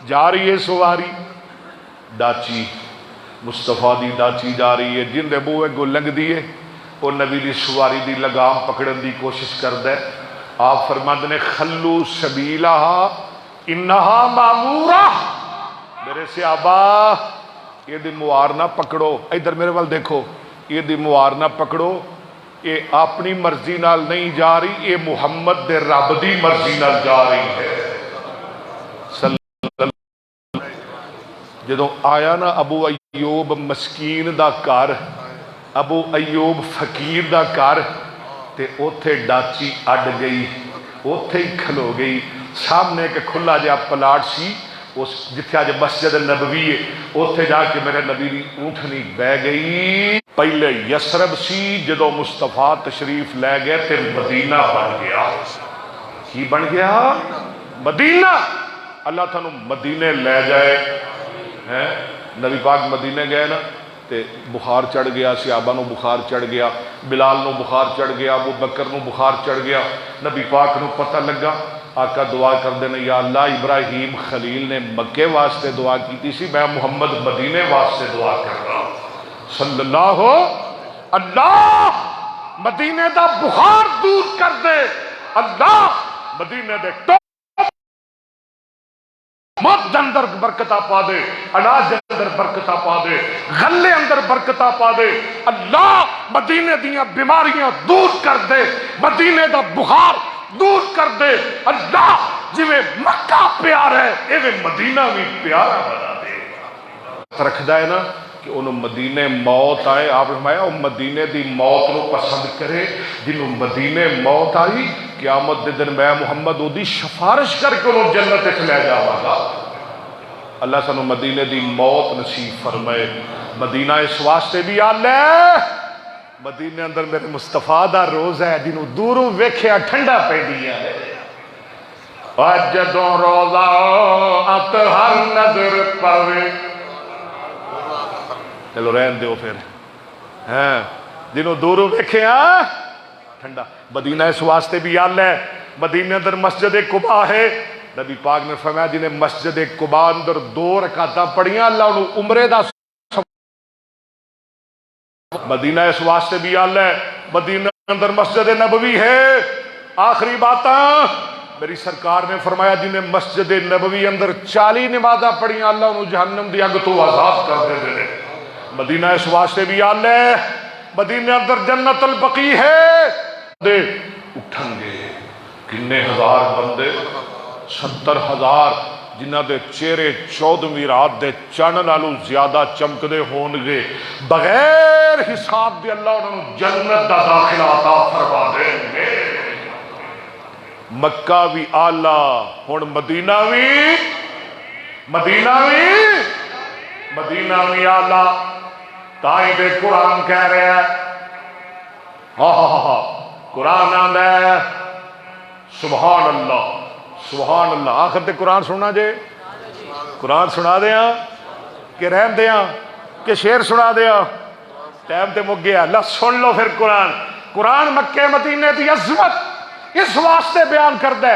جا رہی ہے سواری ڈاچی مصطفیٰ دی ڈاچی جا رہی ہے جن دے بوئے گو لنگ دیئے وہ نبی دی سواری دی لگام پکڑن دی کوشش کر دے آپ فرماتے نے خلو سبیلہ انہا معمورہ میرے صحابہ یہ دی موار نہ پکڑو ادھر میرے وال دیکھو یہ دی موار نہ پکڑو یہ اپنی مرضی نال نہیں جا رہی یہ محمد دے رب دی مرضی نال جا رہی ہے جدوں آیا نا ابو ایوب مسکین دا کار ابو ایوب فقیر دا کار تے اوتھے ڈاچی اڈ گئی اوتھے ہی کھلو گئی سامنے کے کھلا جا پلاٹ سی اس جتھے آج مسجد نبوی ہے اوتھے جا کے میرے نبی دی اونٹھنی بہ گئی پہلے یسرب سی جدو مصطفیٰ تشریف لے گئے تے مدینہ بن گیا کی بن گیا مدینہ اللہ تعالیٰ مدینے لے جائے نبی پاک مدینے گئے نا تے بخار چڑھ گیا صحابہ نو بخار چڑھ گیا بلال نو بخار چڑھ گیا ابو بکر نو بخار چڑھ گیا نبی پاک نو پتہ لگا آقا دعا کر دینا یا اللہ ابراہیم خلیل نے مکے واسطے دعا کی سی میں محمد مدینے واسطے دعا کر رہا صلی اللہ اللہ مدینے دا بخار دور کر دے اللہ مدینے دے مد اندر برکتہ پا دے اناج اندر برکتہ پا دے غلے اندر برکتہ پا دے اللہ مدینے دیاں بیماریاں دور کر دے مدینے دا بخار دور کر دے اللہ جویں مکہ پیار ہے ایویں مدینہ بھی پیارا بنا دے رکھدا ہے نا کہ انہوں مدینے موت آئے آپ نے فرمایا وہ مدینے دی موت نو پسند کرے جنہوں مدینے موت آئی قیامت دے دن میں محمد دی شفارش کر کے انہوں جنت اچھ لے جاؤں گا اللہ سنو مدینے دی موت نصیب فرمائے مدینہ اس واسطے بھی آلے مدینے اندر میرے مصطفیٰ دا روز ہے جنہوں دوروں ویکھیا ٹھنڈا پہ دیا ہے جدوں روزہ اطہر نظر پاوے چلو رہن دیو پھر جنہوں دوروں ویکھیا ٹھنڈا مدینہ اس واسطے بھی آل ہے مدینہ اندر مسجد قباء ہے نبی پاک نے فرمایا جنہیں مسجد قباء اندر 2 رکعتاں پڑھیاں اللہ انہوں عمرے دا مدینہ اس واسطے بھی آل ہے مدینہ اندر مسجد نبوی ہے آخری باتاں میری سرکار نے فرمایا جنہیں مسجد نبوی اندر 40 نمازاں پڑھیاں اللہ انہوں جہنم دی اگ تو آزاد کر دے دے مدینہ اس واسطے بھی آل ہے مدینہ اندر جنت البقیع ہے دے اٹھن گے کنے ہزار بندے 70,000 جنہ دے چہرے 14ویں رات دے چن نالوں زیادہ چمک دے ہون گے بغیر حساب دے اللہ انہوں جنت دا داخلہ عطا فرما دیں گے مکہ بھی آلہ ہون مدینہ بھی آلہ تائی دے قرآن کہہ رہے ہیں قرآن آندہ ہے سبحان اللہ آخر تے قرآن سننا جے قرآن سنا دیا کہ رہن دیا کہ شعر سنا دیا ٹائم تے مک گیا اللہ سن لو پھر قرآن مکہ مدینے دی عظمت اس واسطے بیان کر دے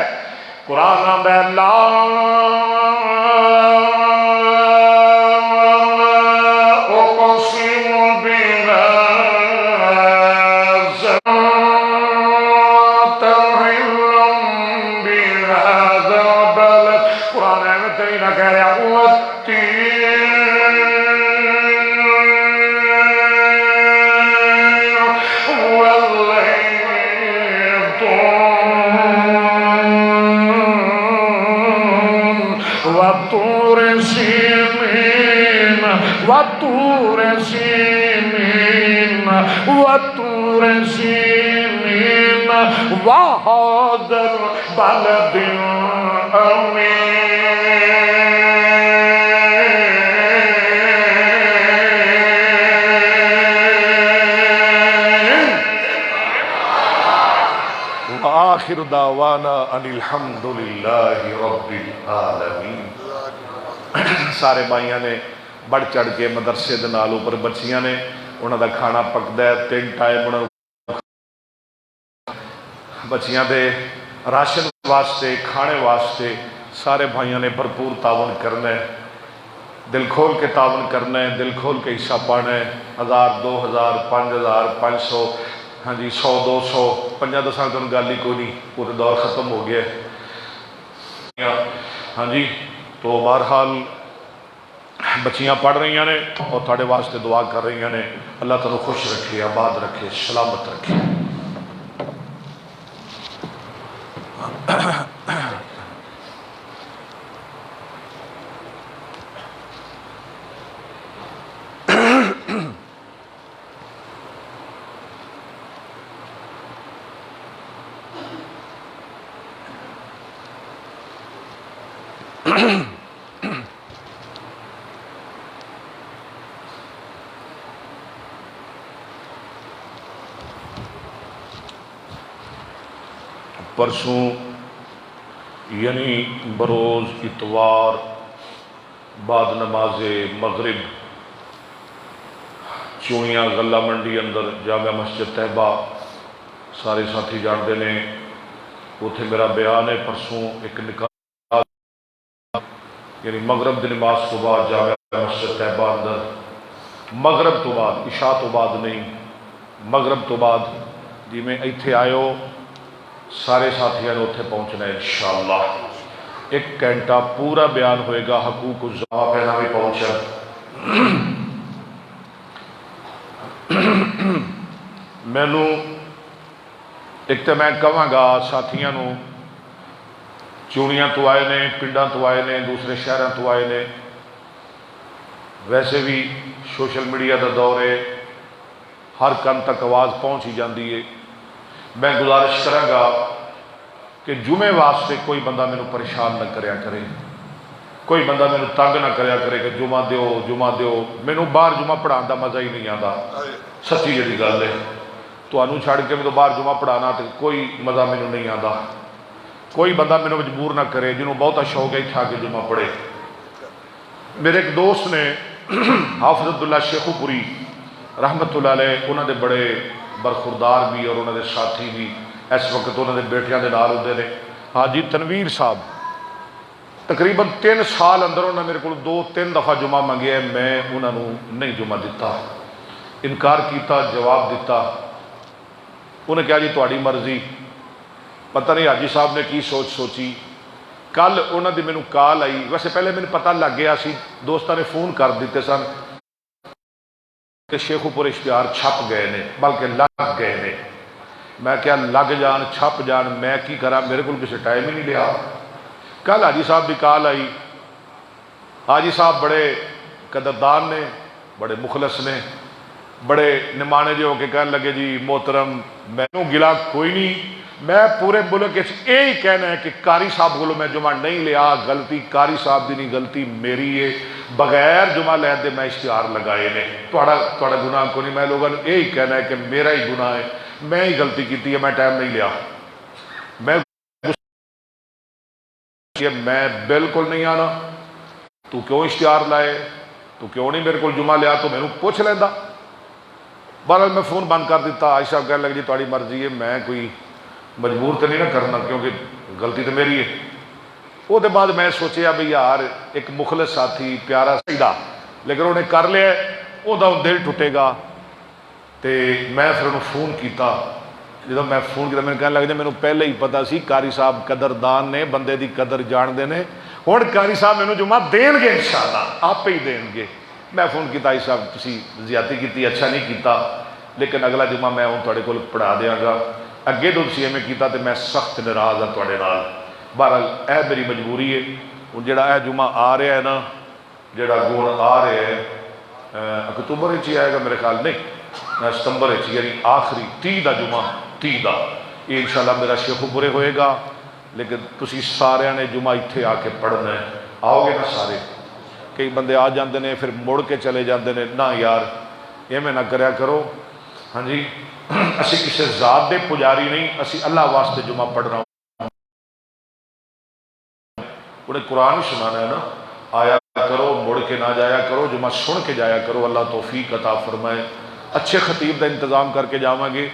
قرآن آندہ ہے اللہ وَطُورِ سِينِينَ وَهَذَا الْبَلَدِ الْأَمِينِ وآخر دعوانا ان الحمد للہ رب العالمین. سارے بھائیاں نے بڑھ چڑھ کے مدرسے دے نال اوپر بچیاں نے انہاں دا کھانا پکدا ہے 3 ٹائم انہاں بچیاں دے راشن واسطے کھانے واسطے سارے بھائیوں نے بھرپور تعاون کرنا ہے، دل کھول کے تعاون کرنا ہے، دل کھول کے حصہ پانا ہے۔ 1000 2000 5000 500 ہاں جی 100 200 50 تو گل ہی کوئی نہیں، پورے دور ختم ہو گیا ہے ہاں جی۔ تو بہرحال بچیاں پڑھ رہی ہیں نے اور تھوڑے واسطے دعا کر رہی ہیں نے، اللہ تعالیٰ خوش رکھے، آباد رکھے، سلامت رکھے۔ پرسوں یعنی بروز اتوار بعد نماز مغرب چونیاں غلہ منڈی اندر جامع مسجد طیبہ سارے ساتھی جانتے ہیں، اتنے میرا بیان ہے۔ پرسوں ایک نکاح یعنی مغرب دی نماز تو بعد جامع مسجد طیبہ اندر، مغرب تو بعد، عشاء تو بعد نہیں، مغرب تو بعد جی میں ایتھے آئے ہو سارے ساتھیوں نے اتنے پہنچنا ہے انشاءاللہ۔ 1 گھنٹہ پورا بیان ہوئے گا، حقوق الزما پہنا بھی پہنچا۔ مینو ایک تو میں کہاں گا ساتھیوں نو چونیاں تو آئے نے، پنڈاں تو آئے نے، دوسرے شہراں تو آئے نے، ویسے بھی سوشل میڈیا کا دور ہے، ہر کن تک آواز پہنچ ہی جاتی ہے۔ میں گزارش کروں گا کہ جمعے واسطے کوئی بندہ مینو پریشان نہ کریا کرے، کوئی بندہ مینو تنگ نہ کریا کرے کہ جمعہ دیو جمعہ دیو، مینو باہر جمعہ پڑھان دا مزہ ہی نہیں آتا، سچی جڑی گل ہے۔ تمہوں چھڑ کے مینو باہر جمعہ پڑھانا تو کوئی مزہ مینو نہیں آتا۔ کوئی بندہ مینو مجبور نہ کرے، جنہوں بہتا شوق ہے اتھے آ کے جمعہ پڑھے۔ میرے ایک دوست نے حافظ عبداللہ شیخو پوری رحمت اللہ علیہ، انہوں نے بڑے برخوردار بھی اور انہوں نے ساتھی بھی اس وقت انہوں نے بیٹیاں دے نال ہوندے نے، حاجی تنویر صاحب تقریباً 3 سال اندر انہوں نے میرے کو 2-3 دفعہ جمعہ منگیا ہے، میں انہوں نے نہیں جمعہ دیتا، انکار کیتا، جواب دیتا۔ انہیں کہا جی تہاڈی مرضی، پتہ نہیں حاجی صاحب نے کی سوچی۔ کل انہوں نے مینو کال آئی، ویسے پہلے مجھے پتہ لگ گیا سی، دوستوں نے فون کر دیتے سن کہ شیخو پور اشتہار چھپ گئے نے، بلکہ لگ گئے نے۔ میں کیا لگ جان چھپ جان میں کی کرا، میرے کو کسی ٹائم ہی نہیں لیا۔ کل حاجی صاحب کی کال آئی، حاجی صاحب بڑے قدردان نے، بڑے مخلص نے، بڑے نمانے جو ہو کے کہنے لگے جی محترم مینوں گلا کوئی نہیں، میں پورے ملک یہی کہنا ہے کہ قاری صاحب کو میں جمعہ نہیں لیا، غلطی قاری صاحب دی نہیں، غلطی میری ہے، بغیر جمعہ لے دے میں اشتہار لگائے نے، تھوڑا گناہ کو نہیں، میں لوگوں نے یہی کہنا ہے کہ میرا ہی گناہ ہے، میں ہی غلطی کی ہے، میں ٹائم نہیں لیا، میں بالکل نہیں آنا، تو کیوں اشتہار لائے، تو کیوں نہیں میرے کو جمعہ لیا، تو میرے پوچھ لینا۔ بہرحال میں فون بند کر دیتا۔ عائشہ صاحب کہنے لگے جی تھوڑی مرضی ہے، میں کوئی مجبور تو نہیں نہ کرنا کیونکہ غلطی تو میری ہے۔ وہ دے بعد میں سوچیا بھی یار ایک مخلص ساتھی پیارا سیدھا، لیکن انہیں کر لیا، وہ دل ٹوٹے گا، تو میں پھر انہوں فون کیتا۔ جب میں فون کیا میں کہنے لگ جائے، میں پہلے ہی پتا سی قاری صاحب قدردان نے، بندے دی قدر جانتے ہیں، ہوں قاری صاحب مینوں جمعہ دین گے انشاءاللہ، آپ ہی دین گے۔ میں فون کیتا عائشہ صاحب تسی زیادتی کیتی، اچھا نہیں کیتا، لیکن اگلا جمعہ میں ہوں تھوڑے کو پڑھا دیاں گا، اگے تو تسی ایویں کیتا تے میں سخت ناراض ہاں تھوڑے نال۔ بہرحال اے میری مجبوری ہے۔ ہوں جڑا اے جمعہ آ رہا ہے نا، جڑا گون آ رہا ہے اکتوبر ہی آئے گا میرے خیال، نہیں ستمبر یعنی آخری 30 دا جمعہ، 30 دا یہ انشاءاللہ میرا شیخو پورے ہوئے گا، لیکن تسی سارے نے جمعہ اتھے آ کے پڑھنا ہے، آؤ گے نا سارے؟ کئی بندے آ جاندے نے پھر مڑ کے چلے جاندے نے، نہ یار یہ میں نہ کریا کرو۔ ہاں جی اسی کسی ذات دے پجاری نہیں، اسی اللہ واسطے جمعہ پڑھ رہا ہوں، انہیں قرآن ہی سنانا ہے نا، آیا کرو، مڑ کے نہ جایا کرو، جمعہ سن کے جایا کرو، اللہ توفیق عطا فرمائے۔ اچھے خطیب دا انتظام کر کے جاواں گے۔